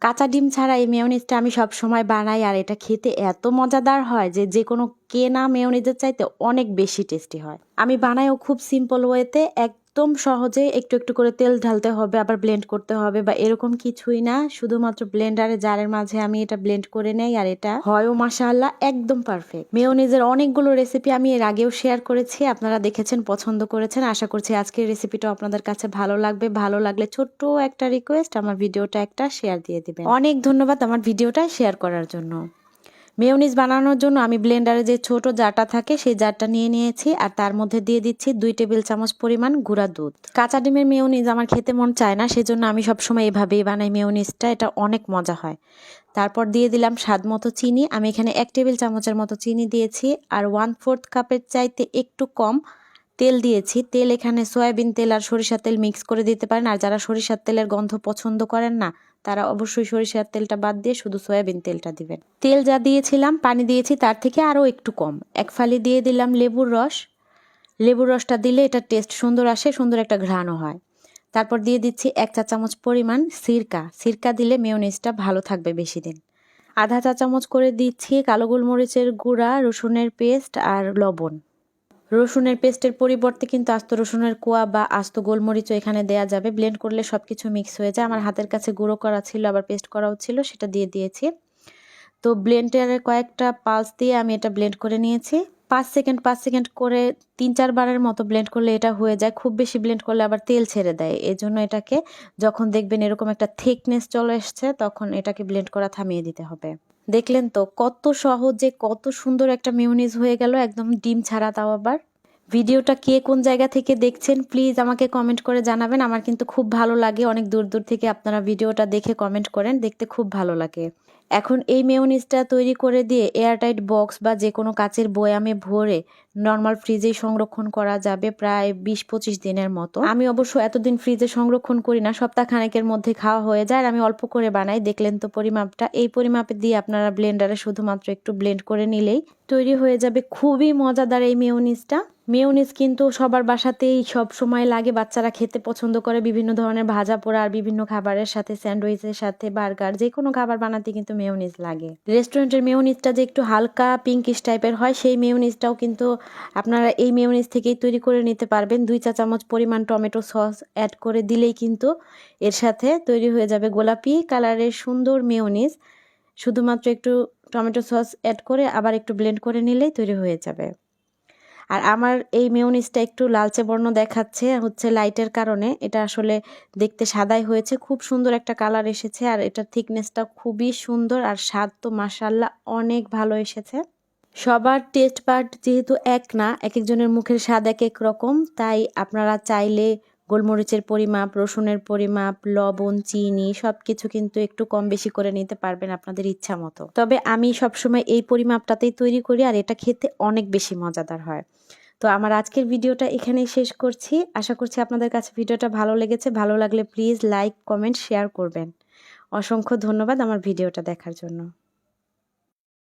কাঁচা ডিম ছাড়া এই মেয়োনিজটা আমি সবসময় বানাই, আর এটা খেতে এত মজাদার হয় যে কোনো কেনা মেয়োনিজের চাইতে অনেক বেশি টেস্টি হয়। আমি বানাইও খুব সিম্পল ওয়েতে, একদম সহজে। একটু একটু করে তেল ঢালতে হবে, আবার ব্লেন্ড করতে হবে বা এরকম কিছুই না, শুধুমাত্র ব্লেন্ডারে জারের মাঝে আমি এটা ব্লেন্ড করে নেই, আর এটা হয়ও মাশাআল্লাহ একদম পারফেক্ট। মেয়োনিজের অনেকগুলো রেসিপি আমি এর আগেও শেয়ার করেছি, আপনারা দেখেছেন, পছন্দ করেছেন। আশা করছি আজকের রেসিপিটা আপনাদের কাছে ভালো লাগবে। ভালো লাগলে ছোট্ট একটা রিকোয়েস্ট, আমার ভিডিওটা একটা শেয়ার দিয়ে দিবেন। অনেক ধন্যবাদ আমার ভিডিওটা শেয়ার করার জন্য। মেয়োনিজ বানানোর জন্য আমি ব্লেন্ডারে যে ছোট জারটা থাকে সেই জারটা নিয়ে নিয়েছি, আর তার মধ্যে দিয়ে দিচ্ছি 2 টেবিল চামচ পরিমাণ গুঁড়া দুধ। কাঁচা ডিমের মেয়োনিজ আমার খেতে মন চায় না, সেজন্য আমি সবসময় এভাবেই বানাই মেয়োনিজটা, এটা অনেক মজা হয়। তারপর দিয়ে দিলাম স্বাদ মতো চিনি। আমি এখানে 1 টেবিল চামচের মতো চিনি দিয়েছি, আর 1/4 কাপের চাইতে একটু কম তেল দিয়েছি। তেল এখানে সয়াবিন তেল আর সরিষার তেল মিক্স করে দিতে পারেন, আর যারা সরিষার তেলের গন্ধ পছন্দ করেন না তারা অবশ্যই সরিষার তেলটা বাদ দিয়ে শুধু সয়াবিন তেলটা দিবেন। তেল যা দিয়েছিলাম, পানি দিয়েছি তার থেকে আরও একটু কম। 1 ফালি দিয়ে দিলাম লেবুর রস। লেবুর রসটা দিলে এটা টেস্ট সুন্দর আসে, সুন্দর একটা ঘ্রাণও হয়। তারপর দিয়ে দিচ্ছি 1 চা চামচ পরিমাণ সিরকা। সিরকা দিলে মেয়োনিজটা ভালো থাকবে বেশি দিন। আধা চা চামচ করে দিচ্ছি কালো গোলমরিচের গুঁড়া, রসুনের পেস্ট আর লবণ। রসুনের পেস্টের পরিবর্তে কিন্তু আস্ত রসুনের কোয়া বা আস্ত গোলমরিচও এখানে দেয়া যাবে। ব্লেন্ড করলে সব কিছু মিক্স হয়ে যায়। আমার হাতের কাছে গুঁড়ো করা ছিল, আবার পেস্ট করাও ছিল, সেটা দিয়ে দিয়েছি। তো ব্লেন্ডারে কয়েকটা পালস দিয়ে আমি এটা ব্লেন্ড করে নিয়েছি। 5 সেকেন্ড করে 3-4 বারের মতো ব্লেন্ড করলে এটা হয়ে যায়। খুব বেশি ব্লেন্ড করলে আবার তেল ছেড়ে দেয়। এজন্য এটাকে যখন দেখবেন এরকম একটা থিকনেস চলে এসছে, তখন এটাকে ব্লেন্ড করা থামিয়ে দিতে হবে। দেখলেন তো কত সহজে কত সুন্দর একটা মেয়োনিজ হয়ে গেল, একদম ডিম ছাড়া, তাও আবার। ভিডিওটা কে কোন জায়গা থেকে দেখছেন প্লিজ আমাকে কমেন্ট করে জানাবেন। আমার কিন্তু খুব ভালো লাগে, অনেক দূর দূর থেকে আপনারা ভিডিওটা দেখে কমেন্ট করেন, দেখতে খুব ভালো লাগে। এখন এই মেয়োনিজটা তৈরি করে দিয়ে এয়ারটাইট বক্স বা যে কোনো কাচের বয়ামে ভরে নর্মাল ফ্রিজেই সংরক্ষণ করা যাবে প্রায় 20-25 দিনের মতো। আমি অবশ্য এতদিন ফ্রিজে সংরক্ষণ করি না, সপ্তাহ খানেকের মধ্যে খাওয়া হয়ে যায়। আর আমি অল্প করে বানাই। দেখলেন তো পরিমাপটা, এই পরিমাপে দিয়ে আপনারা ব্লেন্ডারে শুধুমাত্র একটু ব্লেন্ড করে নিলেই তৈরি হয়ে যাবে খুবই মজাদার এই মেয়োনিজটা। মেয়োনিজ কিন্তু সবার বাসাতেই সব সময় লাগে, বাচ্চারা খেতে পছন্দ করে বিভিন্ন ধরনের ভাজা পোড়া আর বিভিন্ন খাবারের সাথে, স্যান্ডউইচের সাথে, বার্গার, যে কোনো খাবার বানাতে কিন্তু মেয়োনিজ লাগে। রেস্টুরেন্টের মেয়োনিজটা যে একটু হালকা পিঙ্কিশ টাইপের হয়, সেই মেয়োনিজটাও কিন্তু আপনারা এই মেয়োনিজ থেকেই তৈরি করে নিতে পারবেন। 2 চা চামচ পরিমাণ টমেটো সস অ্যাড করে দিলেই কিন্তু এর সাথে তৈরি হয়ে যাবে গোলাপি কালারের সুন্দর মেয়োনিজ। শুধুমাত্র একটু টমেটো সস অ্যাড করে আবার একটু ব্লেন্ড করে নিলেই তৈরি হয়ে যাবে। আর আমার এই মেয়োনিজটা একটু লালচে বর্ণ দেখাচ্ছে হচ্ছে লাইটের কারণে। এটা আসলে দেখতে সাদাই হয়েছে, খুব সুন্দর একটা কালার এসেছে, আর এটার থিকনেসটা খুবই সুন্দর, আর স্বাদ তো মাশাআল্লাহ অনেক ভালো এসেছে। সবার টেস্ট বাড যেহেতু এক না, এক একজনের মুখের স্বাদ এক এক রকম, তাই আপনারা চাইলে গোলমরিচের পরিমাপ, রসুনের পরিমাপ, লবণ, চিনি সব কিছু কিন্তু একটু কম বেশি করে নিতে পারবেন আপনাদের ইচ্ছা মতো। তবে আমি সবসময় এই পরিমাপটাতেই তৈরি করি, আর এটা খেতে অনেক বেশি মজাদার হয়। তো আমার আজকের ভিডিওটা এখানেই শেষ করছি। আশা করছি আপনাদের কাছে ভিডিওটা ভালো লেগেছে। ভালো লাগলে প্লিজ লাইক, কমেন্ট, শেয়ার করবেন। অসংখ্য ধন্যবাদ আমার ভিডিওটা দেখার জন্য।